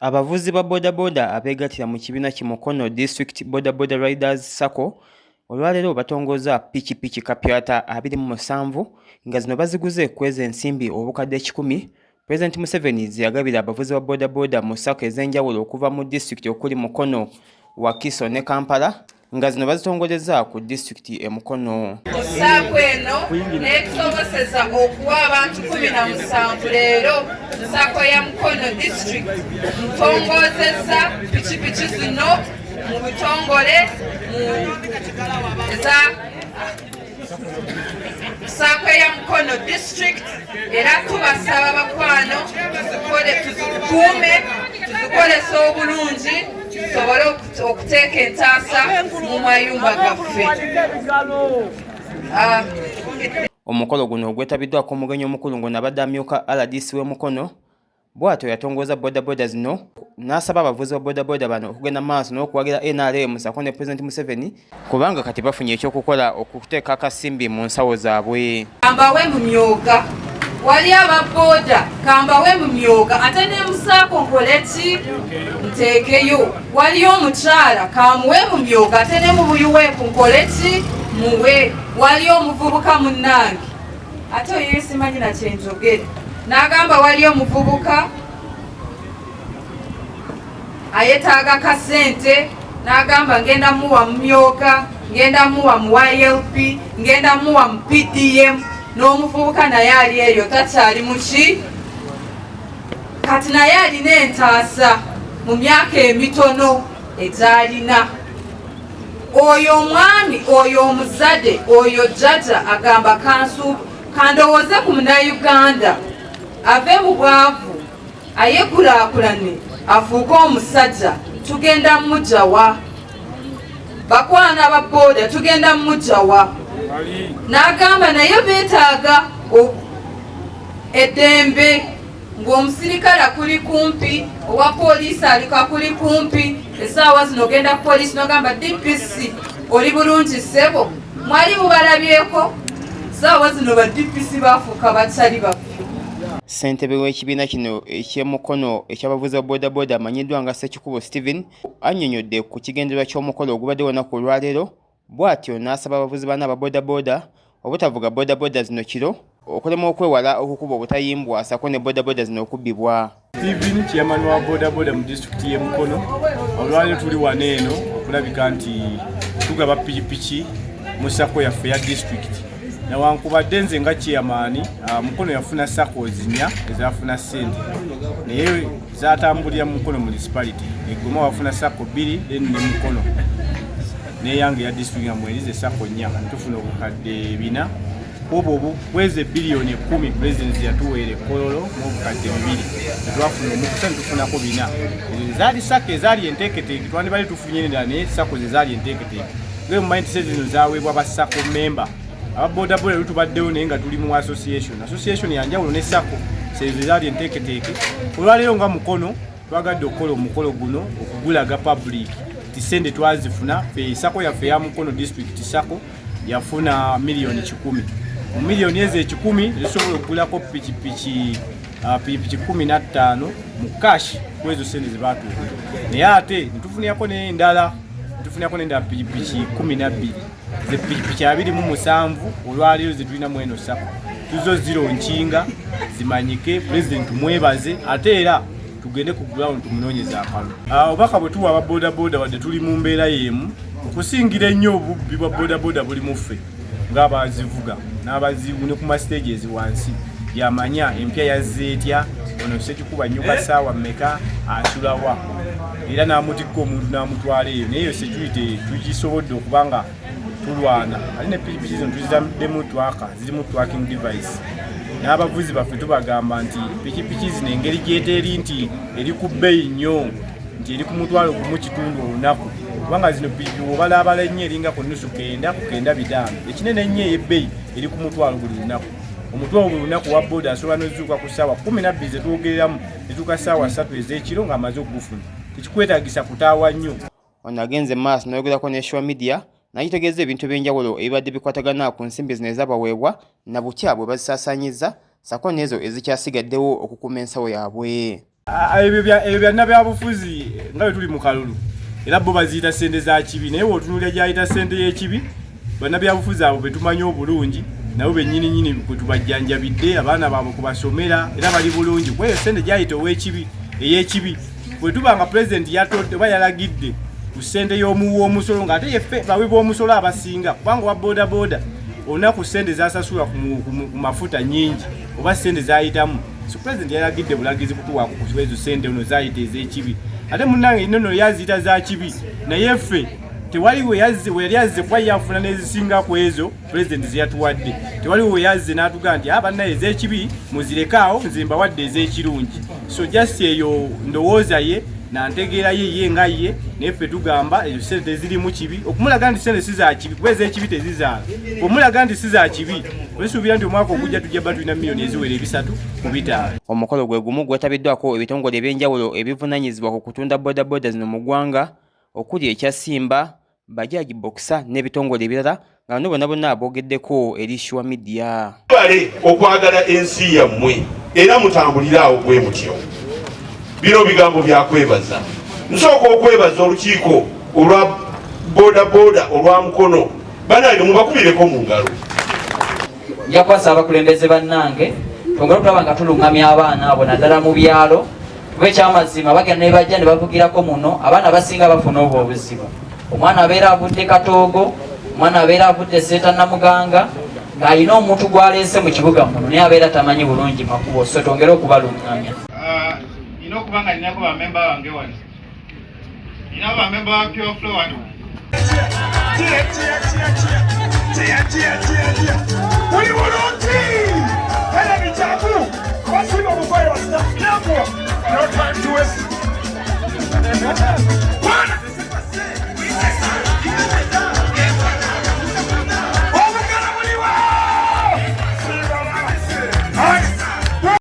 Abavuzi ba bodaboda abeegattira mu kibiina Kimukono District Bodaboda Riders Sacco olwaleero batongoza pikipiki kapyata 27 nga zino baziguze kweza ensimbi obukadde 1,000. President Museveni zeyagabira abavuzi ba bodaboda mu sacco ez'enjawulo okuva mu district okuli Mukono, Wakiso ne Kampala nga zino bazitongoleza ku district e Mukono. Sacco eno n'ekusobozesa okuwa abantu 17 leero Sacco ya Mukono district ntongozeza pikipiki zino mu bitongole eza Sacco ya Mukono district era tubasaba bakwano tuzikuume tuzikolesa obulungi tusobole okuteeka entaasa mu mayumba gaffe. Omukolo guno ogwetabiddwako omugenyi omukulu ng'onabadde amyuka RDC w'e Mukono bw'atyo yatongoza bodaboda zino n'asaba abavuzi ba bodaboda bano okugenda maaso n'okuwagira NRM Sacco ne President Museveni kubanga kati bafunye ekyokukola okuteeka akasimbi mu nsawo zaabwe. Kambawe mu myoga wali ababoda kambawe mu myoga ate ne mu Sacco nkoleki nteekeyo wali omukyala kamuwe mu myoga ate ne mu buyuweeku nkoleki muwe wali omuvubuka munnange ate oyo simanyi na kyenjogere n'agamba wali omuvubuka ayetaaga kasente n'agamba ngenda muwa mu myoga ngenda muwa mu YLP ngenda muwa mu PDM n'omuvubuka naye ali eyo takyali muki kati naye alina entaasa mu myaka emitono egyalina. Oyo omwami oyo omuzadde oyo jjajja agamba kandowooze ku Munnayuganda ave mu bwavu ayekulaakulane afuuke omusajja tugenda mujjawa bakwana ba booda tugenda mujjawa n'agamba naye beetaaga eddembe ng'omusirikale akuli kumpi owa poliisi alika kuli kumpi essaawa zino ogenda ku poliisi n'ogamba DPC oli bulungi ssebo mwali mubalabyeko essaawa zino ba DPC baafuuka bakyali baffe. Ssentebe w'ekibiina kino eky'e Mukono eky'abavuzi ba bodaboda amanyiddwa nga Ssekikubo Stephen annyonnyodde ku kigendererwa ky'omukolo ogubadde olunaku olwaleero bw'atyo n'asaba abavuzi bana aba bodaboda obutavuga bodaboda zino kiro okulema okwewala okukuba obutayimbwa Sacco ne bodaboda zino okubbibwa. Stephen chairman wa bodaboda mu district y'e Mukono olwaleero tuli wano eno okulabika nti tugaba pikipiki mu Sacco yaffe ya district newankubadde nze nga chairman Mukono yafuna Sacco 4 ezafuna ssente naye zatambulira mu Mukono municipality Goma wafuna Sacco 2 then ne Mukono neyange ya district ya mwelize Sacco 4 tufuna obukadde 4 obwo bweze bilioni 10 president yatuwere kololo mu bukadde 2 twafuna omukisa tufunako 4 zali Sacco ezali enteeketeeke twandi bali tufunye ne Sacco zali enteeketeeke gwe mu mindset zino zaweebwa ba Sacco member ababodaboda lutubaddewo naye nga tuli mu association yanjawulo ne Sacco sezo zali enteeketeeke olwaleero nga Mukono twagadde okukola omukolo guno okugulaga public tisende twazifuna fe Sacco yaffe ya Mukono district Sacco yafuna milioni 10 mu milioni ezo 10 zisobola okugulako pikipiki 15 mu cash kwezo sente zibatuuka naye ate ntufunirako n'endala pikipiki 12 ze pikipiki 27 olwaleero zetulina mu eno Sacco tuzo ziro nkinga zimanyike president mwebaze ate era tugende ku ground tumunoonyeza akalo obubaka bwe tuwa ababodaboda wadde tuli mu mbeera y'emu okusingira ennyo obubbi bwa bodaboda buli muffe ng'abazivuga n'abazibu ne ku mastages wansi yamanya empya yazze etya ono Ssekikuba nnyo kasaawa mmeka asulawa era n'amutikka omuntu n'amutwala eyo naye security tugisobodde okubanga tulwana ali ne pikipiki zino tuziddemu twaka zirimu tracking device n'abavuzi baffe tubagamba nti pikipiki zino engeri gyeteri nti eri ku bbeeyi nnyo nti eri ku mutwalo gumu kitundu olunaku kubanga zino pikipiki obalabala ennyo eringa ku nnusu 9 ekinene ennyo ey'ebbeeyi eri ku mutwalo buli lunaku omutwalo buli lunaku wa booda asobola n'ozuuka ku ssaawa 12 zetwogereramu netuuka ssaawa 3 ez'ekiro ng'amaze okugufuna tekikwetaagisa kutaawa nnyo. Ono agenze maaso n'ayogerako ne social media n'akitegeeza ebintu eby'enjawulo ebibadde bikwatagana ku nsimbi zino ezabaweebwa na butya bwe bazisaasaanyiza Sacco n'ezo ezikyasigaddewo okukuuma ensawo yaabwe. ebyo byonna byabufuzi nga bwe tuli mu kalulu era bo baziyita ssente za kibi naye wotunulira gyayita ssente y'ekibi bannabyabufuzi abo betumanyi obulungi nabo bennyininyini kwe tubajjanjabidde abaana baabwe kubasomera era bali bulungi kweyo ssente gyayita ow'ekibi ey'ekibi bwe tuba nga pulezidenti yatodde oba yalagidde ku ssente y'omuwa omusolo ng'ate yeffe bawibwa omusolo abasinga kubanga owa boodabooda olunaku ssente zasasula ku mafuta nnyingi oba ssente zayitamu so pulezidenti yalagidde bulagizi kutuwaako ku ezo ssente ono zayita ez'ekibi ate munnange inono yaziyita za kibi naye ffe tewaliwo yali azze kuba yafuna n'ezisinga ku ezo pulezidenti zeyatuwadde tewaliwo yazze n'atugaa nti bannaye ez'ekibi muzirekaawo nze mbawadde ez'ekirungi so just eyo ndowooza ye nantegeera ye nga ye naye ffe tugamba ezo ssente tezirimu kibi okumulaga nti ssente si za kibi kuba ez'ekibi tezizaala omulaga nti si za kibi wesuubira nti omwaka ogujja tujja ba tulina miliyoni eziwera 3 mu 5. Omukolo gwe gumu gwetabiddwako ebitongole eby'enjawulo ebivunanyizibwa ku kutunda bodaboda zino mu ggwanga okuli ekya Simba, Bajaj Boxer n'ebitongole ebirala nga bano bonna bonna aboogeddeko eri Sure Media. Bale okwagala ensi yammwe era mutambuliraawo bwe mutyo. Bino bigambo byakwebaza. Nsooka okwebaza olukiiko olwa bodaboda olwa Mukono banaali mubakubireko mu ngalo. Nja kwasa abakulembeze bannange twongera tulaba nga tulungamya abaana abo naddala mu byalo kuba ekyamazima bagenda ne bajja ne bavugirako muno abaana basinga bafuna obwo obuzibu. Omwana abeera avudde Katoogo, omwana abeera avudde Seeta Namuganga ng'alina omuntu gw'aleese mu kibuga muno naye abeera tamanyi bulungi makubo so twongere okubalungamya. Nina okuba nga ninako bamemba bange wano. Nina bamemba ba Pure Flow wano. Muli bulungi! Era bikyako! Basiba obugoye wasinafu! No time to waste!